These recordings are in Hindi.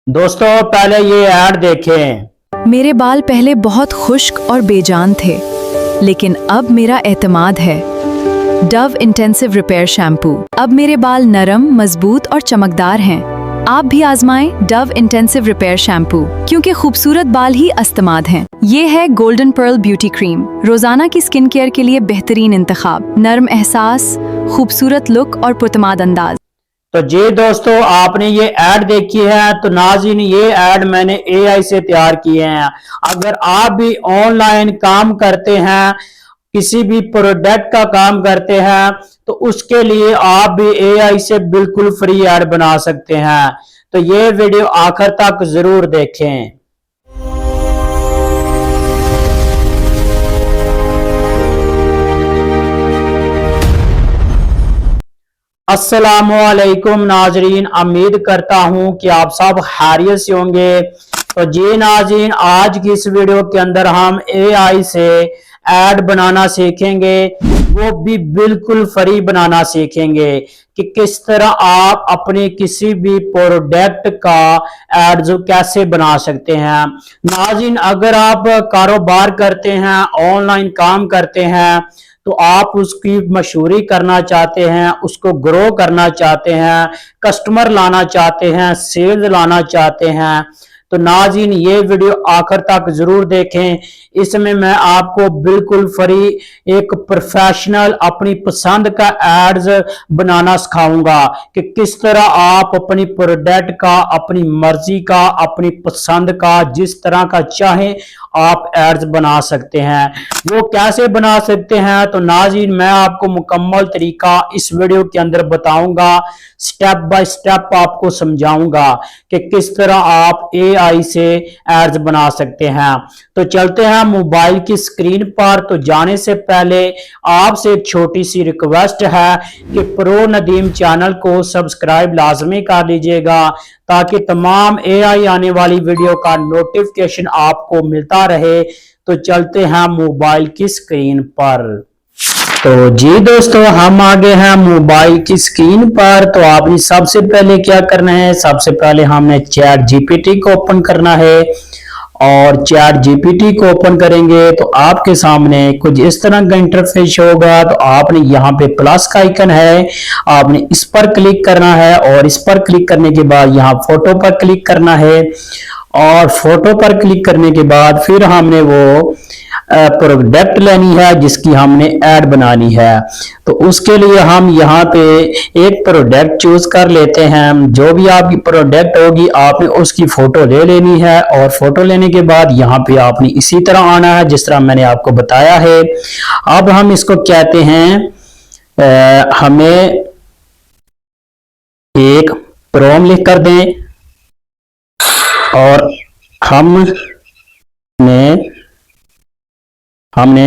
दोस्तों पहले ये ऐड देखें। मेरे बाल पहले बहुत खुश्क और बेजान थे, लेकिन अब मेरा एतमाद है। Dove intensive repair shampoo. अब मेरे बाल नरम, मजबूत और चमकदार हैं। आप भी आजमाएं डव इंटेंसिव रिपेयर शैम्पू, क्योंकि खूबसूरत बाल ही अस्तमाद हैं। ये है गोल्डन पर्ल ब्यूटी क्रीम, रोजाना की स्किन केयर के लिए बेहतरीन इंतखाब। नरम एहसास, खूबसूरत लुक और पुरतमाद अंदाज। तो जी दोस्तों, आपने ये ऐड देखी है। तो नाज़रीन, ये ऐड मैंने एआई से तैयार किए हैं। अगर आप भी ऑनलाइन काम करते हैं, किसी भी प्रोडक्ट का काम करते हैं, तो उसके लिए आप भी एआई से बिल्कुल फ्री ऐड बना सकते हैं। तो ये वीडियो आखिर तक जरूर देखें। अस्सलामुअलैकुम नाजरीन, उम्मीद करता हूं कि आप सब खैरियत से होंगे। तो जी नाजरीन, आज की इस वीडियो के अंदर हम एआई से ऐड बनाना सीखेंगे, वो भी बिल्कुल फ्री बनाना सीखेंगे कि किस तरह आप अपने किसी भी प्रोडक्ट का ऐड जो कैसे बना सकते हैं। नाजरीन, अगर आप कारोबार करते हैं, ऑनलाइन काम करते हैं, तो आप उसकी मशहूरी करना चाहते हैं, उसको ग्रो करना चाहते हैं, कस्टमर लाना चाहते हैं, सेल्स लाना चाहते हैं, तो नाज़रीन ये वीडियो आखिर तक जरूर देखें। इसमें मैं आपको बिल्कुल फ्री एक प्रोफेशनल अपनी पसंद का एड्स बनाना सिखाऊंगा कि किस तरह आप अपनी प्रोडक्ट का, अपनी मर्जी का, अपनी पसंद का, जिस तरह का चाहें आप एड्स बना सकते हैं। वो कैसे बना सकते हैं, तो नाज़रीन मैं आपको मुकम्मल तरीका इस वीडियो के अंदर बताऊंगा, स्टेप बाय स्टेप आपको समझाऊंगा कि किस तरह आप एआई से एड्स बना सकते हैं। तो चलते हैं मोबाइल की स्क्रीन पर। तो जाने से पहले आपसे एक छोटी सी रिक्वेस्ट है कि प्रो नदीम चैनल को सब्सक्राइब लाजमी कर लीजिएगा, ताकि तमाम एआई आने वाली वीडियो का नोटिफिकेशन आपको मिलता रहे। तो चलते हैं मोबाइल की स्क्रीन पर। तो जी दोस्तों, हम आ गए हैं मोबाइल की स्क्रीन पर। तो आपने सबसे पहले क्या करना है, सबसे पहले हमने चैट जीपीटी को ओपन करना है। और चैट जीपीटी को ओपन करेंगे तो आपके सामने कुछ इस तरह का इंटरफेस होगा। तो आपने यहाँ पे प्लस का आइकन है, आपने इस पर क्लिक करना है, और इस पर क्लिक करने के बाद यहाँ फोटो पर क्लिक करना है। और फोटो पर क्लिक करने के बाद फिर हमने वो प्रोडक्ट लेनी है जिसकी हमने ऐड बनानी है। तो उसके लिए हम यहाँ पे एक प्रोडक्ट चूज कर लेते हैं। जो भी आपकी प्रोडक्ट होगी आपने उसकी फोटो ले लेनी है, और फोटो लेने के बाद यहाँ पे आपने इसी तरह आना है जिस तरह मैंने आपको बताया है। अब हम इसको कहते हैं, हमें एक प्रोम लिख कर दें, और हमने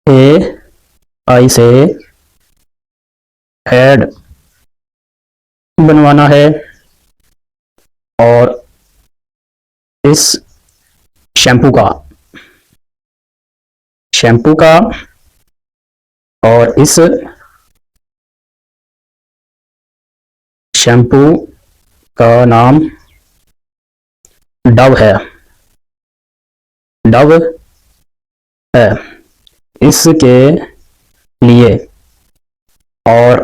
एआई से ऐड बनवाना है, और इस शैम्पू का और इस शैम्पू का नाम डव है, डव है इसके लिए, और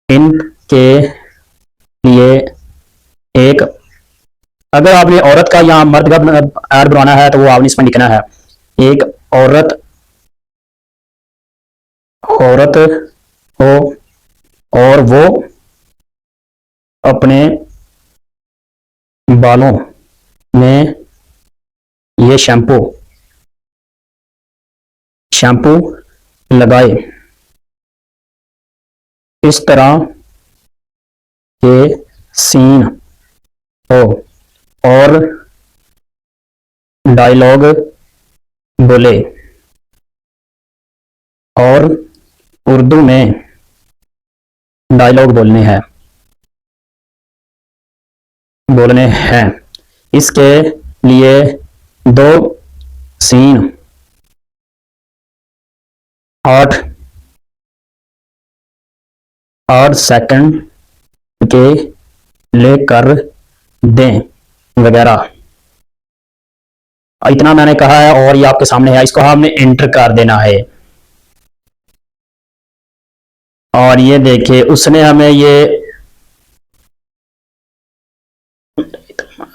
इनके लिए एक, अगर आपने औरत का या मर्द का ऐड बनवाना है तो वो आपने इसमें लिखना है, एक औरत हो और वो अपने बालों में ये शैम्पू लगाए, इस तरह के सीन हो, और डायलॉग बोले, और उर्दू में डायलॉग बोलने हैं। इसके लिए 2 सीन 8 सेकंड के लेकर दें वगैरह, इतना मैंने कहा है और ये आपके सामने है। इसको हमने एंटर कर देना है और ये देखिए उसने हमें ये,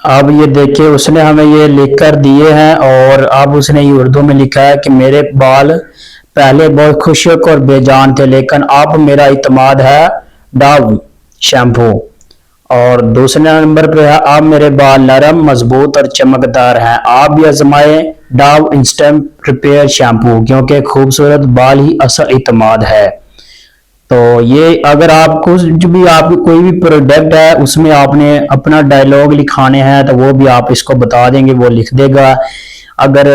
अब ये देखिए उसने हमें ये लिख कर दिए हैं और अब उसने ये उर्दू में लिखा है कि मेरे बाल पहले बहुत खुशक और बेजान थे लेकिन अब मेरा इत्मीनान है डव शैम्पू। और दूसरे नंबर पे है अब मेरे बाल नरम मजबूत और चमकदार हैं, आप भी आजमाए डव इंस्टेंट रिपेयर शैम्पू क्योंकि खूबसूरत बाल ही असल इत्मीनान है। तो ये अगर आप कुछ भी आपकी कोई भी प्रोडक्ट है उसमें आपने अपना डायलॉग लिखाने हैं तो वो भी आप इसको बता देंगे, वो लिख देगा। अगर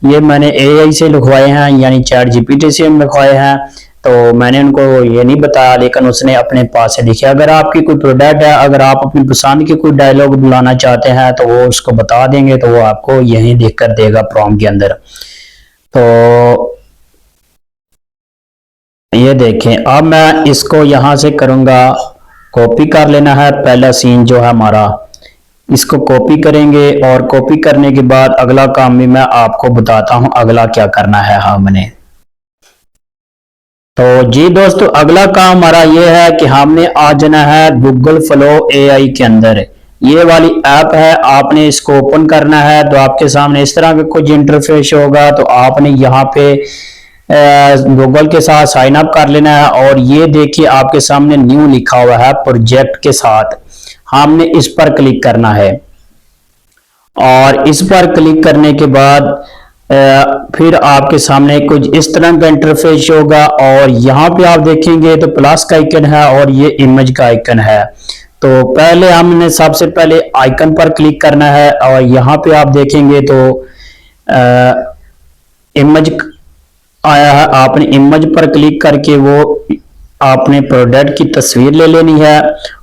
ये मैंने एआई से लिखवाए हैं यानी चैट जीपीटी से लिखवाए हैं तो मैंने उनको ये नहीं बताया लेकिन उसने अपने पास से लिखे। अगर आपकी कोई प्रोडक्ट है, अगर आप अपनी पसंद के कोई डायलॉग बुलाना चाहते हैं तो वो उसको बता देंगे तो वो आपको यहीं देख कर देगा प्रॉम्प्ट के अंदर। तो ये देखें अब मैं इसको यहां से करूंगा, कॉपी कर लेना है। पहला सीन जो है हमारा, इसको कॉपी करेंगे और कॉपी करने के बाद अगला काम भी मैं आपको बताता हूं अगला क्या करना है हमने। तो जी दोस्तों अगला काम हमारा ये है कि हमने आ जाना है गूगल फ्लो एआई के अंदर। ये वाली ऐप है, आपने इसको ओपन करना है तो आपके सामने इस तरह का कुछ इंटरफेस होगा। तो आपने यहाँ पे गूगल के साथ साइन अप कर लेना है और ये देखिए आपके सामने न्यू लिखा हुआ है प्रोजेक्ट के साथ, हमने इस पर क्लिक करना है। और इस पर क्लिक करने के बाद फिर आपके सामने कुछ इस तरह का इंटरफेस होगा और यहाँ पे आप देखेंगे तो प्लस का आइकन है और ये इमेज का आइकन है। तो पहले हमने सबसे पहले आइकन पर क्लिक करना है और यहाँ पे आप देखेंगे तो इमेज आया है, आपने इमेज पर क्लिक करके वो आपने प्रोडक्ट की तस्वीर ले लेनी है।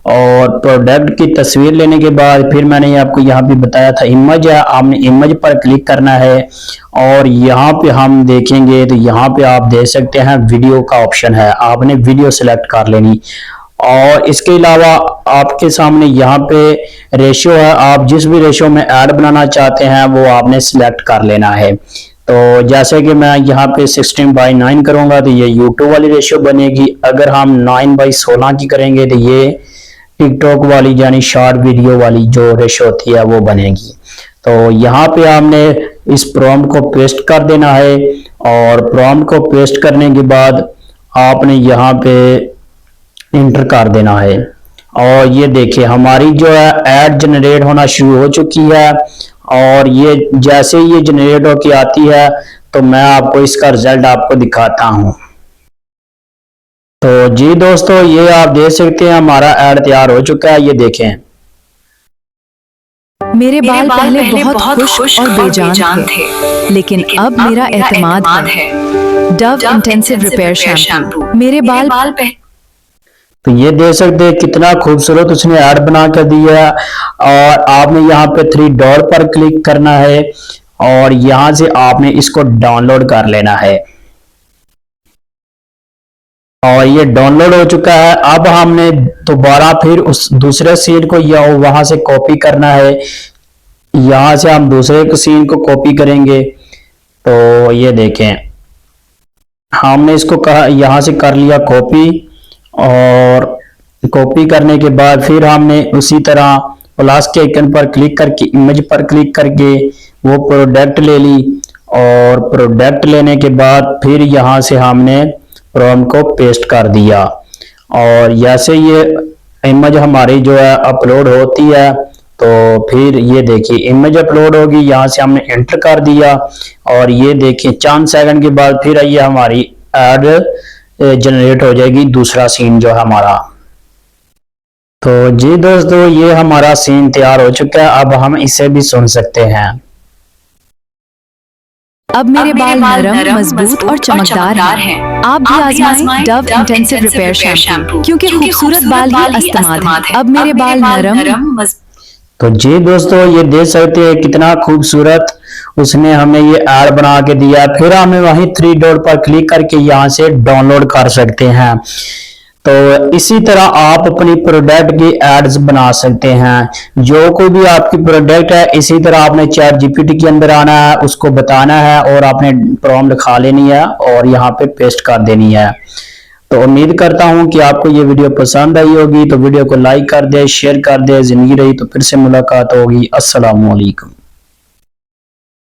और प्रोडक्ट की तस्वीर लेने के बाद फिर मैंने आपको यहाँ पे बताया था इमेज है, आपने इमेज पर क्लिक करना है और यहाँ पे हम देखेंगे तो यहाँ पे आप देख सकते हैं वीडियो का ऑप्शन है, आपने वीडियो सिलेक्ट कर लेनी। और इसके अलावा आपके सामने यहाँ पे रेशियो है, आप जिस भी रेशियो में ऐड बनाना चाहते हैं वो आपने सिलेक्ट कर लेना है। तो जैसे कि मैं यहाँ पे 16:9 करूंगा तो ये यूट्यूब वाली रेशियो बनेगी। अगर हम 9:16 की करेंगे तो ये टिकटॉक वाली यानी शॉर्ट वीडियो वाली जो रेशियो होती है वो बनेगी। तो यहाँ पे हमने इस प्रॉम्प्ट को पेस्ट कर देना है और प्रॉम्प्ट को पेस्ट करने के बाद आपने यहाँ पे इंटर कर देना है। और ये देखिए हमारी जो है ऐड जनरेट होना शुरू हो चुकी है और ये जैसे ये जनरेट होकर आती है तो मैं आपको इसका रिजल्ट आपको दिखाता हूं। तो जी दोस्तों ये आप देख सकते हैं हमारा ऐड तैयार हो चुका है, ये देखें। मेरे बाल पहले बहुत खुश्क और बेजान थे लेकिन अब मेरा एतमाद है डव इंटेंसिव रिपेयर शैम्पू। मेरे बाल तो ये देख सकते हैं कितना खूबसूरत उसने ऐड बना कर दिया है। और आपने यहाँ पे 3 डॉट पर क्लिक करना है और यहां से आपने इसको डाउनलोड कर लेना है और ये डाउनलोड हो चुका है। अब हमने दोबारा फिर उस दूसरे सीन को वहां से कॉपी करना है, यहां से हम दूसरे सीन को कॉपी करेंगे। तो ये देखें हमने इसको कहा यहां से कर लिया कॉपी और कॉपी करने के बाद फिर हमने उसी तरह प्लस के आइकन पर क्लिक करके इमेज पर क्लिक करके वो प्रोडक्ट ले ली और प्रोडक्ट लेने के बाद फिर यहां से हमने प्रॉम्प्ट को पेस्ट कर दिया। और जैसे ये इमेज हमारी जो है अपलोड होती है तो फिर ये देखिए इमेज अपलोड होगी, यहाँ से हमने एंटर कर दिया और ये देखिए चंद सेकंड के बाद फिर ये हमारी ऐड जनरेट हो जाएगी, दूसरा सीन जो है हमारा। तो जी दोस्तों ये हमारा सीन तैयार हो चुका है, अब हम इसे भी सुन सकते हैं। अब मेरे बाल नरम मजबूत और चमकदार हैं। आप भी आजमाएं डव इंटेंसिव रिपेयर शैम्पू क्योंकि खूबसूरत बाल ही इस्तेमाल है। अब मेरे बाल नरम तो जी दोस्तों ये देख सकते हैं कितना खूबसूरत उसने हमें ये ऐड बना के दिया। फिर हमें वहीं 3 डॉट पर क्लिक करके यहाँ से डाउनलोड कर सकते हैं। तो इसी तरह आप अपनी प्रोडक्ट की एड्स बना सकते हैं। जो कोई भी आपकी प्रोडक्ट है, इसी तरह आपने चैट जीपीटी के अंदर आना है, उसको बताना है और आपने प्रॉम्प्ट लिखा लेनी है और यहाँ पे पेस्ट कर देनी है। तो उम्मीद करता हूं कि आपको ये वीडियो पसंद आई होगी। तो वीडियो को लाइक कर दे, शेयर कर दे। जिंदगी रही तो फिर से मुलाकात होगी। अस्सलाम वालेकुम।